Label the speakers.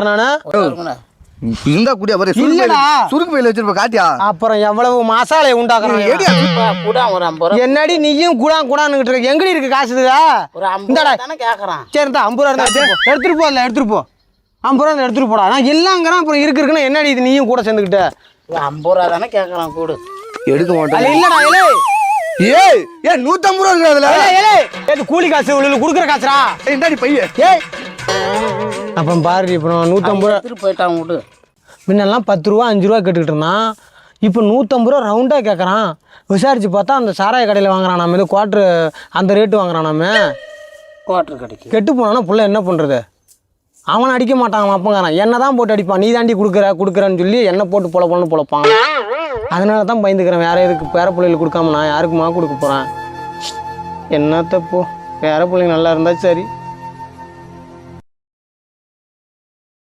Speaker 1: இருந்தா கூடிய சுருக்கு பையில வச்சிருப்ப காட்டியா
Speaker 2: அப்புறம் எவ்வளவு மசாலை உண்டாக்குறான் என்னடி நீயும் கூடான்னு எங்கடி இருக்கு காசு
Speaker 3: கேக்குறான்
Speaker 2: சரி 50 ரூபா எடுத்துட்டு போ இல்ல எடுத்துட்டு போ 50 ரூபா எடுத்துட்டு போடா நான் எல்லாங்கிறான் அப்புறம் இருக்குன்னு என்னடி இது நீயும் கூட சேர்ந்துக்கிட்ட
Speaker 3: 50 ரூபா தானே கேக்குறான் கூடு
Speaker 1: எடுக்க மாட்டேன்
Speaker 2: இல்லடா
Speaker 1: ஏய் 150 ரூபா இருக்கு
Speaker 2: அதுல கூலி காசு குடுக்குற காசுடா
Speaker 1: இந்தாடி பைய
Speaker 2: அப்ப பாரு இப்போ 150 ரூபா
Speaker 3: போயிட்டான் விடு
Speaker 2: முன்னெல்லாம் 10 ரூபா 5 ரூபா கேட்டுக்கிட்டு இருந்தான் இப்போ 150 ரூபா ரவுண்டா கேட்கறான் விசாரிச்சு பார்த்தா அந்த சாராய கடையில் வாங்குறான் நம்ம குவார்ட்ரு அந்த ரேட்டு வாங்குறான் நம்ம
Speaker 3: குவார்ட்ரு கடைக்கு
Speaker 2: கெட்டு போனானா புள்ள என்ன பண்ணுறது அவனை அடிக்க மாட்டான் அப்பங்காரன் என்ன தான் போட்டு அடிப்பான் நீ தாண்டி கொடுக்குறேன்னு சொல்லி என்ன போட்டு பொழப்பான் அதனால தான் பயந்துக்கிறேன் வேற எதுக்கு பேர பிள்ளைகளுக்கு கொடுக்காம நான் யாருக்குமா கொடுக்க போகிறேன் என்ன தப்போ பேர பிள்ளைங்க நல்லா இருந்தால் சரி